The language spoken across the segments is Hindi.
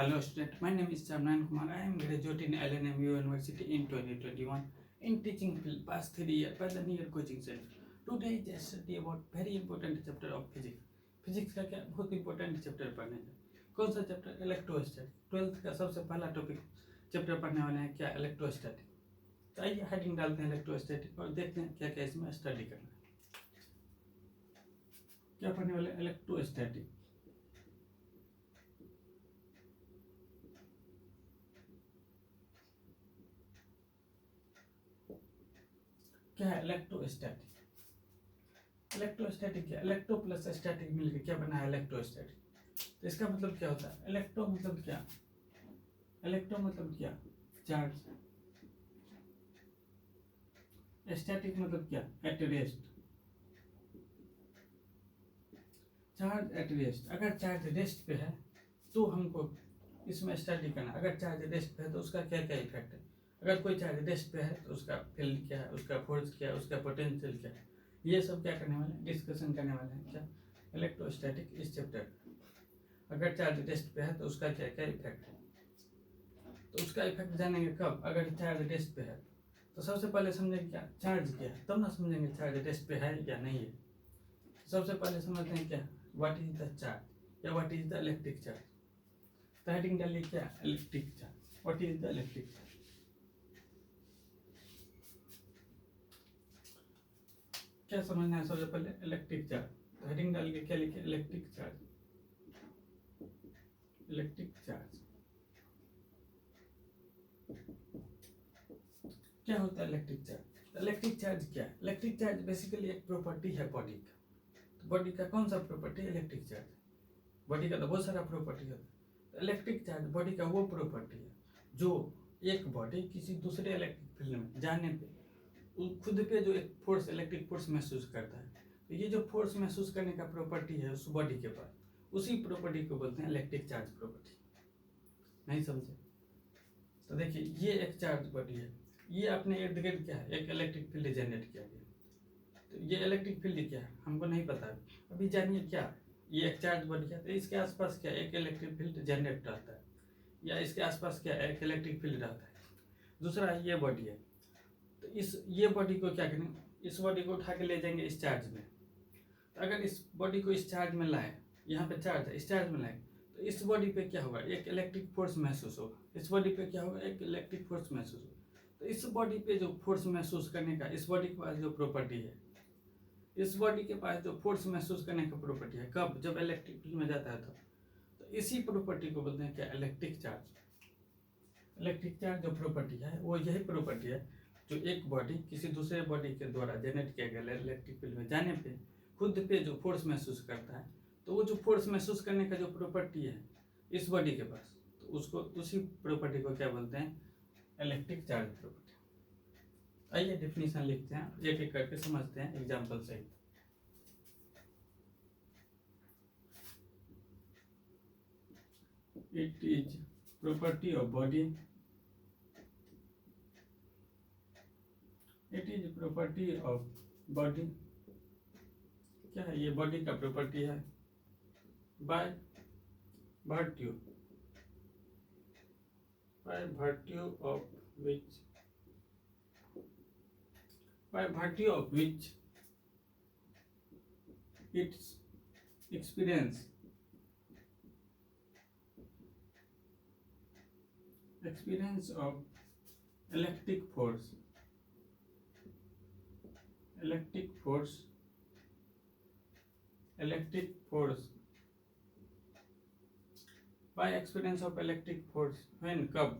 Hello student, my name is Chamnan Kumar. I am graduate in LNMU University in 2021 in teaching field past 3 years by the near coaching center. Today I just study about very important chapter of physics. Physics का क्या बहुत इंपॉर्टेंट चैप्टर पढ़ने हैं. कौन सा चैप्टर? इलेक्ट्रोस्टैटिक. 12th का सबसे पहला टॉपिक चैप्टर पढ़ने वाले हैं क्या? इलेक्ट्रोस्टैटिक. तो आइए हेडिंग डालते हैं इलेक्ट्रोस्टैटिक और देखते हैं क्या क्या इसमें स्टडी करना है. क्या पढ़ने वाले? इलेक्ट्रोस्टैटिक. क्या है इलेक्ट्रोस्टैटिक? इलेक्ट्रोस्टैटिक क्या? इलेक्ट्रो प्लस स्टैटिक मिलकर क्या बना है? इलेक्ट्रोस्टैटिक. तो इसका मतलब क्या होता है? इलेक्ट्रो मतलब क्या? इलेक्ट्रो मतलब क्या? चार्ज. स्टैटिक मतलब क्या? At rest. Charge at rest. अगर चार्ज रेस्ट पे है तो हमको इसमें स्टडी करना. अगर चार्ज रेस्ट पे है तो उसका क्या क्या इफेक्ट है. अगर कोई चार्ज रेस्ट पे है तो उसका फील्ड क्या है, उसका फोर्स क्या है, उसका पोटेंशियल क्या है, ये सब क्या करने वाले हैं? डिस्कशन करने वाले हैं. क्या? इलेक्ट्रोस्टैटिक इस चैप्टर. अगर चार्ज रेस्ट पे है तो उसका क्या क्या इफेक्ट है. तो उसका इफेक्ट जानेंगे कब? अगर चार्ज रेस्ट पे है. तो सबसे पहले समझेंगे क्या चार्ज क्या है, तब ना समझेंगे चार्ज रेस्ट पे है या नहीं है. सबसे पहले समझते हैं क्या व्हाट इज द चार्ज या what is the electric charge. तो हेडिंग डालिए क्या? Electric charge. What is the electric charge. क्या समझना है सबसे पहले? Electric charge. तो हेडिंग डाल के क्या लिखे? Electric charge. इलेक्ट्रिक चार्ज क्या होता है? Electric charge. इलेक्ट्रिक चार्ज क्या है? इलेक्ट्रिक चार्ज बेसिकली एक प्रॉपर्टी है बॉडी का. तो बॉडी का कौन सा प्रॉपर्टी? Electric charge. बॉडी का तो बहुत सारा प्रॉपर्टी होता है. तो इलेक्ट्रिक चार्ज बॉडी का वो प्रॉपर्टी है जो एक बॉडी किसी दूसरे इलेक्ट्रिक फील्ड में जाने पे खुद पे जो एक फोर्स, इलेक्ट्रिक फोर्स महसूस करता है. तो ये जो फोर्स महसूस करने का प्रॉपर्टी है उस बॉडी के पास, उसी प्रॉपर्टी को बोलते हैं इलेक्ट्रिक चार्ज प्रॉपर्टी. नहीं समझे? तो देखिए ये एक चार्ज बॉडी है. ये अपने इर्द गिर्द क्या है? एक इलेक्ट्रिक फील्ड जनरेट किया गया. तो ये इलेक्ट्रिक फील्ड क्या है हमको नहीं पता. अभी जानिए क्या ये एक चार्ज बॉडी है. तो इसके आसपास क्या एक इलेक्ट्रिक फील्ड जनरेट रहता है या इसके आसपास क्या एक इलेक्ट्रिक फील्ड रहता है. दूसरा ये बॉडी है. तो ये बॉडी को क्या करें? इस बॉडी को उठा के ले जाएंगे इस चार्ज में. तो अगर इस बॉडी को इस चार्ज में लाए, यहाँ पे चार्ज है, इस चार्ज में लाए तो इस बॉडी पे क्या होगा? एक इलेक्ट्रिक फोर्स महसूस होगा. इस बॉडी पे क्या होगा? एक इलेक्ट्रिक फोर्स महसूस होगा. तो इस बॉडी पे जो फोर्स महसूस करने का इस बॉडी के पास जो प्रॉपर्टी है, इस बॉडी के पास जो फोर्स महसूस करने का प्रॉपर्टी है, कब? जब इलेक्ट्रिक फील्ड में जाता है तो इसी प्रॉपर्टी को बोलते हैं क्या? Electric charge. इलेक्ट्रिक चार्ज जो प्रॉपर्टी है वो यही प्रॉपर्टी है जो एक बॉडी किसी दूसरे बॉडी के द्वारा जनरेट किया गया इलेक्ट्रिक फील्ड में जाने पे खुद पे जो फोर्स महसूस करता है. तो वो जो फोर्स महसूस करने का जो प्रॉपर्टी है इस बॉडी के पास, तो उसको उसी प्रॉपर्टी को क्या बोलते हैं? Electric charge property. आइए डेफिनेशन लिखते हैं, एक एक करके समझते हैं एग्जाम्पल से. It is property of body. It is property of body. क्या है? ये बॉडी का प्रॉपर्टी है. By virtue of which its experience of electric force by experience of electric force when कब?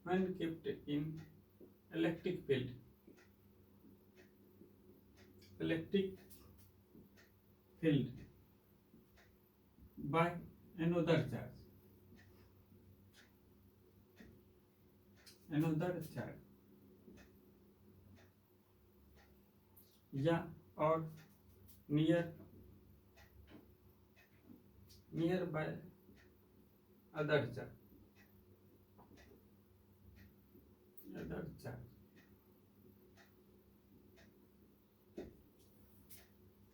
when kept in electric field by another charge या और near by other charge.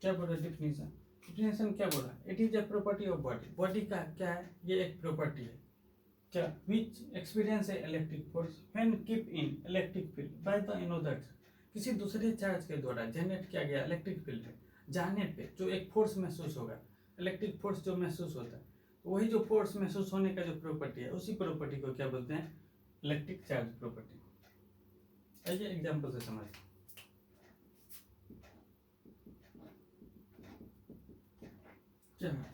क्या बोला डिफिनेशन? डिफिनेशन क्या बोला, it is a property of body. Body का क्या है, ये एक प्रॉपर्टी है क्या, which experience a electric force when keep in electric field by the another, किसी दूसरे चार्ज के द्वारा जनरेट किया गया इलेक्ट्रिक फील्ड है, जाने पे जो एक फोर्स महसूस होगा, इलेक्ट्रिक फोर्स जो महसूस होता है, तो वही जो फोर्स महसूस होने का जो प्रॉपर्टी है, उसी प्रॉपर्टी को क्या बोलते हैं, इलेक्ट्रिक चार्ज प्रॉपर्टी। आइए एग्जांपल से समझते हैं। क्या है,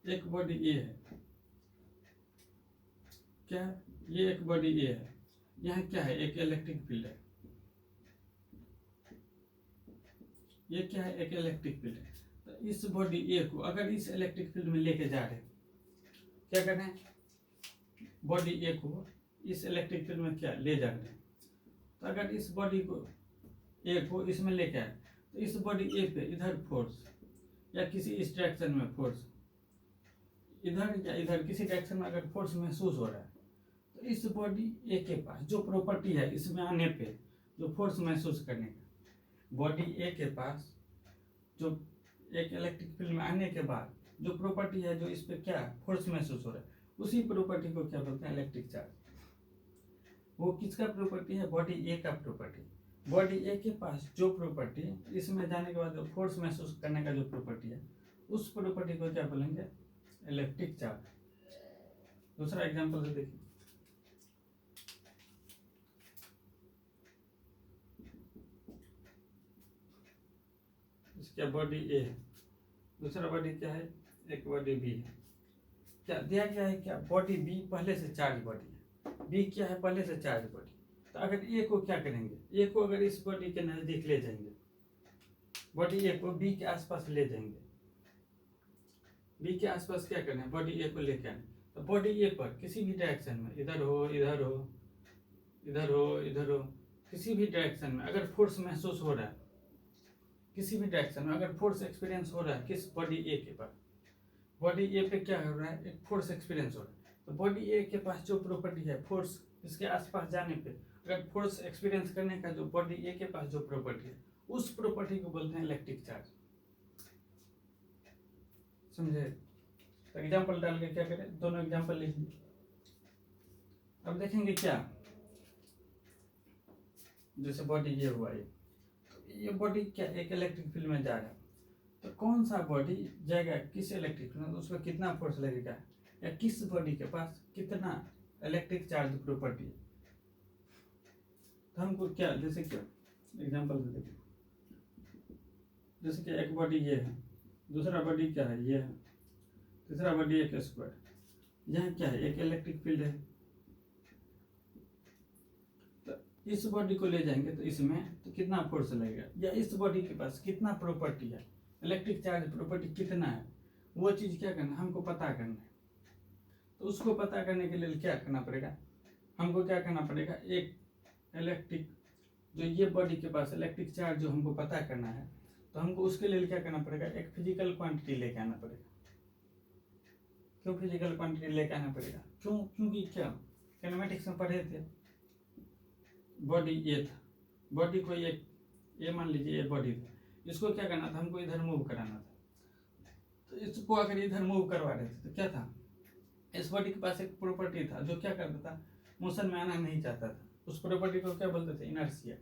एक बॉडी ए है, क्या ये एक बॉडी ए है, यहाँ क्या है, एक इलेक्ट्रिक फील्ड है, ये क्या है, एक इलेक्ट्रिक फील्ड है। तो इस बॉडी ए को अगर इस इलेक्ट्रिक फील्ड में लेके जा रहे हैं, क्या कर रहे हैं, बॉडी ए को इस इलेक्ट्रिक फील्ड में क्या ले जा रहे हैं, तो अगर इस बॉडी को ए को इसमें लेके आए, तो इस बॉडी ए पे इधर फोर्स या किसी इस डायरेक्शन में फोर्स, इधर या इधर किसी डायरेक्शन में अगर फोर्स महसूस हो रहा है, तो इस बॉडी ए के पास जो प्रॉपर्टी है इसमें आने पे जो फोर्स महसूस करने का, बॉडी ए के पास जो एक इलेक्ट्रिक फील्ड में आने के बाद जो प्रॉपर्टी है, जो इस पे क्या फोर्स महसूस हो रहा है, उसी प्रॉपर्टी को क्या बोलते हैं, इलेक्ट्रिक चार्ज। वो किसका प्रॉपर्टी है, बॉडी ए का प्रॉपर्टी। बॉडी ए के पास जो प्रॉपर्टी, इसमें जाने के बाद जो फोर्स महसूस करने का जो प्रॉपर्टी है, उस प्रॉपर्टी को क्या बोलेंगे, इलेक्ट्रिक चार्ज। दूसरा एग्जांपल से देखिए, इसका बॉडी ए है, दूसरा बॉडी क्या है, एक बॉडी बी है। क्या दिया गया है, क्या बॉडी बी पहले से चार्ज बॉडी है, बी क्या है, पहले से चार्ज बॉडी। तो अगर ए को क्या करेंगे, ए को अगर इस बॉडी के नजदीक ले जाएंगे, बॉडी ए को बी के आसपास ले जाएंगे, बी के आसपास क्या करना है, बॉडी ए को लेकर आए, तो बॉडी ए पर किसी भी डायरेक्शन में, इधर हो इधर हो इधर हो इधर हो, किसी भी डायरेक्शन में अगर फोर्स महसूस हो रहा है, किसी भी डायरेक्शन में अगर फोर्स एक्सपीरियंस हो रहा है, किस बॉडी ए के पास, बॉडी ए पे क्या हो रहा है, एक फोर्स एक्सपीरियंस हो रहा है, तो बॉडी ए के पास जो प्रॉपर्टी है, फोर्स इसके आसपास जाने पे अगर फोर्स एक्सपीरियंस करने का जो बॉडी ए के पास जो प्रॉपर्टी है, उस प्रॉपर्टी को बोलते हैं इलेक्ट्रिक चार्ज। समझे। तो एग्जांपल डाल के क्या करें, दोनों एग्जांपल लिखिए। अब देखेंगे क्या, जैसे बॉडी ये हुआ, ये बॉडी क्या एक इलेक्ट्रिक फील्ड में जा रहा है, तो कौन सा बॉडी जाएगा किस इलेक्ट्रिक फील्ड में, उस पर कितना फोर्स लगेगा, या किस बॉडी के पास कितना इलेक्ट्रिक चार्ज प्रॉपर्टी है। तो हमको क्या, जैसे क्या एग्जांपल से देखिए, जैसे कि एक बॉडी ये है, दूसरा बॉडी क्या है, ये है, तीसरा बॉडी एक स्क्वायर, यहाँ क्या है, एक इलेक्ट्रिक फील्ड है। तो इस बॉडी को ले जाएंगे तो इसमें तो कितना फोर्स लगेगा, या इस बॉडी के पास कितना प्रॉपर्टी है, इलेक्ट्रिक चार्ज प्रॉपर्टी कितना है, वो चीज़ क्या करना हमको पता करना है। तो उसको पता करने के लिए क्या करना पड़ेगा, हमको क्या करना पड़ेगा, एक इलेक्ट्रिक जो ये बॉडी के पास इलेक्ट्रिक चार्ज जो हमको पता करना है, तो हमको उसके लिए क्या करना पड़ेगा, एक फिजिकल क्वांटिटी लेके आना पड़ेगा। क्यों फिजिकल क्वांटिटी लेके आना पड़ेगा, क्योंकि क्या किनेमेटिक्स में पढ़े थे, बॉडी ये था, बॉडी को ये मान लीजिए ये बॉडी था, इसको क्या करना था, हमको इधर मूव कराना था। तो इसको अगर इधर मूव करवा रहे थे तो क्या था, इस बॉडी के पास एक प्रॉपर्टी था जो क्या करता था, मोशन में आना नहीं चाहता था, उस प्रॉपर्टी को क्या बोलते थे, इनर्शिया।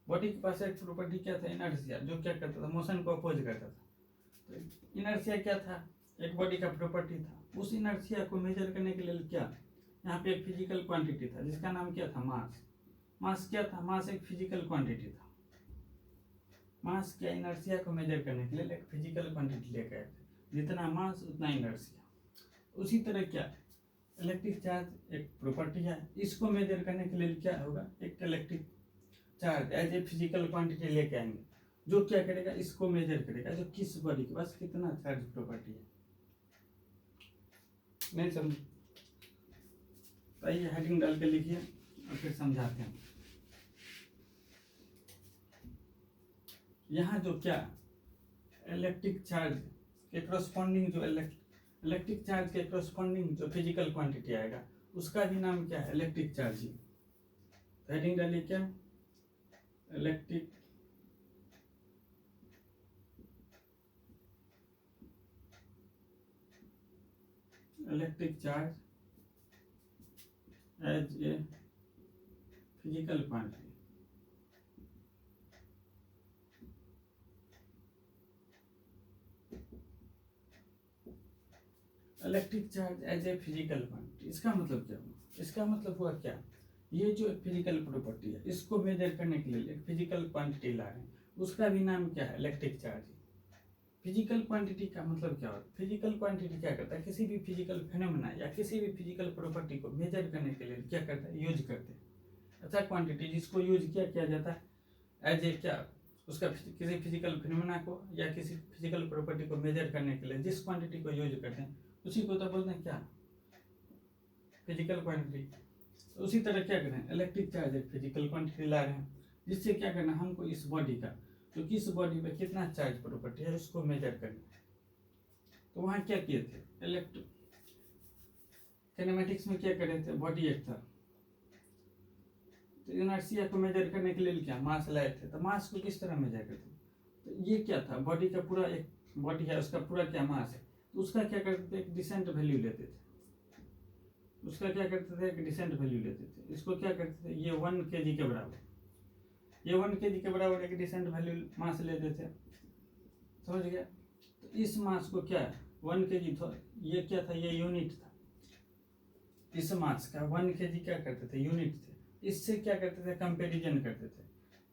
बॉडी के पास एक प्रॉपर्टी क्या था, इनर्शिया, जो क्या करता था, मोशन को अपोज करता था। तो इनर्शिया क्या था, एक बॉडी का प्रॉपर्टी था। उस इनर्शिया को मेजर करने के लिए क्या, यहाँ पे एक फिजिकल क्वांटिटी था जिसका नाम क्या था, मास। मास क्या था, मास एक फिजिकल क्वांटिटी था। मास क्या, इनर्शिया को मेजर करने के लिए एक फिजिकल क्वांटिटी लेकर आए थे, जितना मास उतना इनर्शिया। उसी तरह क्या, इलेक्ट्रिक चार्ज एक प्रॉपर्टी है, इसको मेजर करने के लिए क्या होगा, एक electric charge as a physical quantity लेके आएंगे, जो क्या करेगा, इसको मेजर करेगा, जो किस बॉडी के पास कितना चार्ज प्रॉपर्टी है। नहीं समझ, आइए हेडिंग डाल के लिखिए और फिर समझाते हैं। यहाँ जो क्या इलेक्ट्रिक चार्ज के करस्पॉन्डिंग जो इलेक्ट्रिक चार्ज के करस्पॉन्डिंग जो फिजिकल क्वांटिटी आएगा, उसका भी नाम क्या है, इलेक्ट्रिक चार्ज ही। हेडिंग डालिए क्या, electric electric charge as a physical quantity. Electric charge as a physical quantity, इसका मतलब क्या हुआ? इसका मतलब हुआ क्या, ये जो एक फिजिकल प्रॉपर्टी है इसको मेजर करने के लिए एक फिजिकल क्वांटिटी ला रहे हैं, उसका भी नाम क्या है? Electric charge. फिजिकल क्वांटिटी का मतलब क्या होता है? फिजिकल क्वांटिटी क्या करता है? किसी भी फिजिकल फिनोमेना या किसी भी फिजिकल प्रॉपर्टी को मेजर करने के लिए क्या करता है? यूज करते हैं। अच्छा, क्वांटिटी जिसको यूज किया जाता है एज ए क्या, उसका किसी फिजिकल फिनोमेना को या किसी फिजिकल प्रॉपर्टी को मेजर करने के लिए जिस क्वांटिटी को यूज करते हैं उसी को तो बोलते हैं क्या? Physical quantity. तो उसी तरह क्या करें, इलेक्ट्रिक चार्ज एक फिजिकल क्वांटिटी ला रहे हैं, जिससे क्या करना, हमको इस बॉडी का तो किस बॉडी पे कितना चार्ज प्रॉपर्टी है उसको मेजर करना है। तो वहाँ क्या किए थे, किनेमेटिक्स में क्या कर रहे थे, बॉडी एक था, तो इनर्शिया को मेजर करने के लिए क्या मास लाए थे, तो मास को किस तरह मेजर करते? तो ये क्या था, बॉडी का पूरा एक बॉडी है, उसका पूरा क्या मास है, तो उसका क्या करते थे, एक डिसेंट वैल्यू लेते थे। उसका क्या करते थे, एक डिसेंट वैल्यू लेते थे। इसको क्या करते थे, ये 1 kg के बराबर, ये 1 kg के बराबर एक डिसेंट वैल्यू मास लेते थे, समझ गया? तो इस मास को क्या 1 kg था, ये क्या था, ये यूनिट था। इस मास का 1 kg क्या करते थे, यूनिट थे। इससे क्या करते थे, कंपेरिजन करते थे।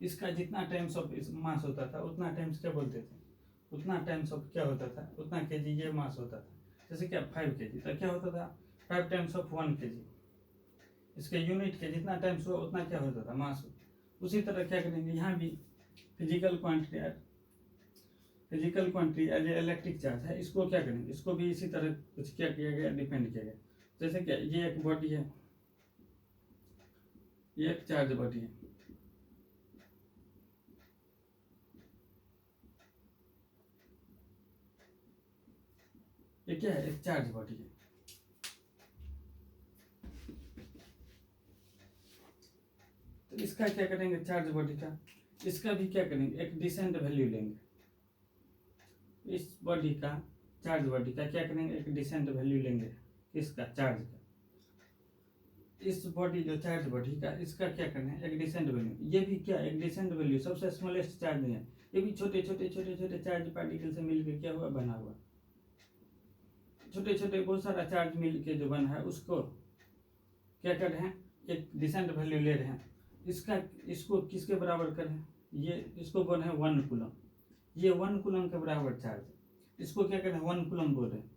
इसका जितना टाइम्स ऑफ इस मास होता था उतना टाइम्स क्या बोलते थे, उतना टाइम्स ऑफ क्या होता था, उतना kg ये मास होता था। जैसे क्या 5 kg, तो क्या होता था 5 टाइम्स ऑफ 1 kg, इसके यूनिट के जितना टाइम्स हुआ उतना क्या होता था, मास होता। उसी तरह क्या करेंगे यहाँ भी, physical quantity as a electric charge है, इसको क्या करेंगे, इसको भी इसी तरह कुछ क्या किया गया, डिपेंड किया गया। जैसे क्या, ये एक बॉडी है, ये एक चार्ज बॉडी है, ये क्या है, एक चार्ज बॉडी है। तो इसका क्या करेंगे, चार्ज बॉडी का, इसका भी क्या करेंगे, एक डिसेंट वैल्यू लेंगे। इस बॉडी का, चार्ज बॉडी का क्या करेंगे, एक डिसेंट वैल्यू लेंगे, किसका, चार्ज का। इस बॉडी जो चार्ज बॉडी का, इसका क्या करना है, एक डिसेंट वैल्यू। ये भी क्या, एक डिसेंट वैल्यू, सबसे स्मॉलेस्ट चार्ज नहीं है, ये भी छोटे छोटे चार्ज पार्टिकल से मिलकर क्या हुआ, बना हुआ। छोटे छोटे बहुत सारा चार्ज मिलके जो बना है उसको क्या कर रहे हैं, एक डिसेंट वैल्यू ले रहे हैं। इसको किसके बराबर करें, ये इसको बोल रहे हैं 1 कूलम, ये 1 कूलम के बराबर चार्ज, इसको क्या करें 1 कूलम बोल रहे हैं।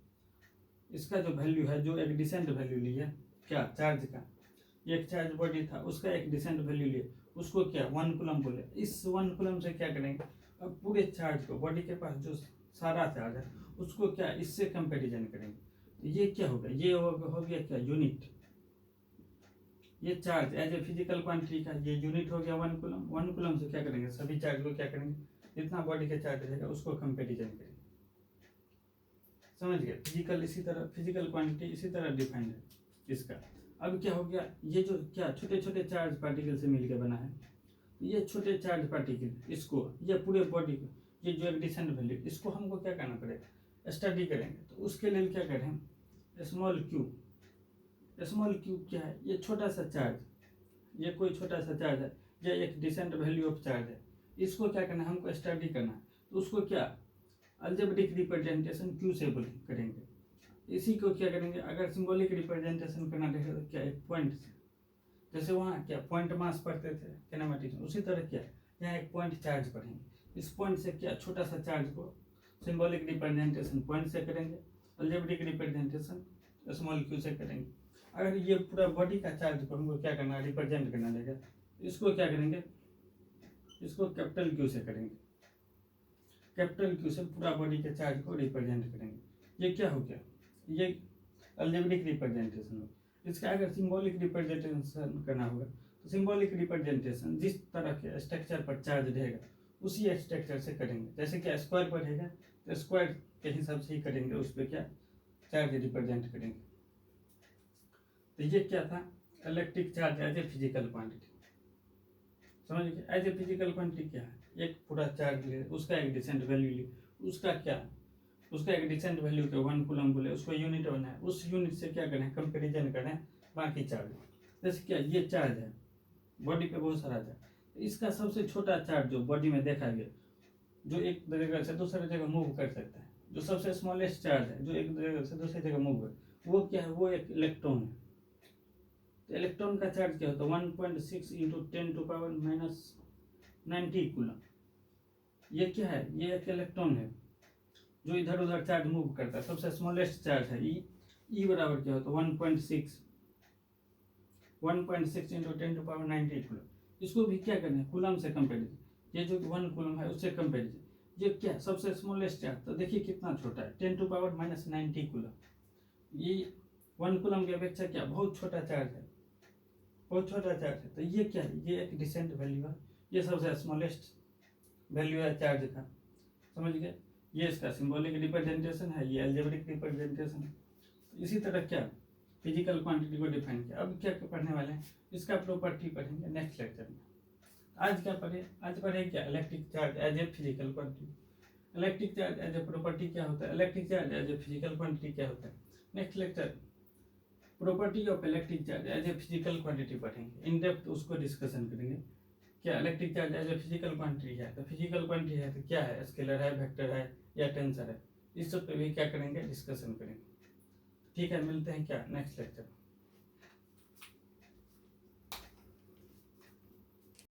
इसका जो वैल्यू है, जो एक डिसेंट वैल्यू ली है क्या, चार्ज का, एक चार्ज बॉडी था उसका एक डिसेंट वैल्यू लिए, उसको क्या 1 कूलम बोले। इस 1 कूलम से क्या करेंगे, अब पूरे चार्ज को, बॉडी के पास जो सारा चार्ज है उसको क्या इससे कंपेरिजन करेंगे। तो ये क्या होगा, ये हो गया क्या, यूनिट। ये charge as a physical quantity का ये यूनिट हो गया 1 कूलम। 1 कूलम से क्या करेंगे, सभी चार्ज को क्या करेंगे, जितना बॉडी का चार्ज रहेगा उसको कंपेरिजन करेंगे, समझ गए? फिजिकल इसी तरह, फिजिकल क्वांटिटी इसी तरह डिफाइंड है इसका। अब क्या हो गया, ये जो क्या छोटे छोटे चार्ज पार्टिकल से मिलकर बना है, ये छोटे चार्ज पार्टिकल, इसको, ये पूरे बॉडी को, ये जो एक डिसेंट वैल्यू, इसको हमको क्या करना पड़ेगा, स्टडी करेंगे। तो उसके लिए क्या करें, स्मॉल क्यूब। स्मॉल क्यूब क्या है, ये छोटा सा चार्ज, ये कोई छोटा सा चार्ज है, ये एक डिसेंट वैल्यू ऑफ चार्ज है, इसको क्या करना है, हमको स्टडी करना है। तो उसको क्या अलजेब्रिक रिप्रेजेंटेशन क्यू से करेंगे। इसी को क्या करेंगे, अगर सिंबॉलिक रिप्रेजेंटेशन करना रहेगा तो क्या, एक पॉइंट से, जैसे वहाँ क्या पॉइंट मास पढ़ते थे किनेमेटिक्स में, उसी तरह क्या यहाँ एक पॉइंट चार्ज पढ़ेंगे। इस पॉइंट से क्या छोटा सा चार्ज को सिंबॉलिक रिप्रेजेंटेशन पॉइंट से करेंगे, अलजेब्रिक रिप्रेजेंटेशन स्मॉल क्यू से करेंगे। अगर ये पूरा बॉडी का चार्ज को हमको क्या करना, रिप्रेजेंट करना रहेगा, इसको क्या करेंगे, इसको कैपिटल क्यू से करेंगे। कैपिटल क्यू से पूरा बॉडी के चार्ज को रिप्रेजेंट करेंगे। ये क्या हो गया, ये अलजेब्रिक रिप्रेजेंटेशन हो। इसका अगर सिंबॉलिक रिप्रेजेंटेशन करना होगा तो सिंबॉलिक रिप्रेजेंटेशन जिस तरह के स्ट्रक्चर पर चार्ज रहेगा उसी स्ट्रक्चर से करेंगे। जैसे कि स्क्वायर पर रहेगा तो स्क्वायर के हिसाब से ही करेंगे, उस पर क्या चार्ज रिप्रेजेंट करेंगे। तो ये क्या था, electric charge as a physical quantity. समझ गए, एज ए फिजिकल क्वांटिटी क्या है, एक पूरा चार्ज ले, उसका एक डिसेंट वैल्यू ले, उसका क्या उसका एक डिसेंट वैल्यू के 1 कूलम बोले, उसको यूनिट बनाए, उस यूनिट से क्या करें, कंपेरिजन करें बाकी चार्ज। जैसे क्या ये चार्ज है, बॉडी पे बहुत सारा चार्ज, इसका सबसे छोटा चार्ज जो बॉडी में देखा गया, जो एक जगह से दूसरी जगह मूव कर सकता है, जो सबसे स्मॉलेस्ट चार्ज है जो एक जगह से दूसरी जगह मूव कर, वो क्या है, वो एक इलेक्ट्रॉन है। तो इलेक्ट्रॉन का चार्ज क्या होता है, 1.6 इंटू 10⁻90 कूलम। ये क्या है, ये एक इलेक्ट्रॉन है जो इधर उधर चार्ज मूव करता है, सबसे स्मॉलेस्ट चार्ज है। ई बराबर क्या होता है, 1.6 इंटू 10⁻90 कूलम। इसको भी क्या करना है, कूलम से कंपेरिजन, ये जो 1 कूलम है उससे कंपेरिजन, ये क्या सबसे स्मॉलेस्ट चार्ज, तो देखिए कितना छोटा है, 10⁻90 कूलम। ये 1 कूलम की अपेक्षा क्या बहुत छोटा चार्ज है, बहुत छोटा चार्ज है। तो ये क्या है, ये एक डिसेंट वैल्यू है, ये सबसे स्मॉलेस्ट वैल्यू है चार्ज का, समझ गए। ये इसका सिंबॉलिक रिप्रेजेंटेशन है, ये अलजेब्रिक रिप्रेजेंटेशन है। इसी तरह क्या फिजिकल क्वांटिटी को डिफाइन किया। अब क्या पढ़ने वाले हैं, इसका प्रॉपर्टी पढ़ेंगे नेक्स्ट लेक्चर में। आज क्या पढ़े, आज पढ़े क्या, electric charge as a physical quantity, electric charge as a property क्या होता है, electric charge as a physical quantity क्या होता है। Next lecture property of electric charge as a physical quantity पढ़ेंगे, इन डेप्थ उसको डिस्कशन करेंगे। क्या electric charge as a physical quantity है, तो फिजिकल क्वांटिटी है तो क्या है, स्केलर है, वेक्टर है या टेंसर है, इस सब पे भी क्या करेंगे, डिस्कशन करेंगे। ठीक है, मिलते हैं क्या नेक्स्ट लेक्चर।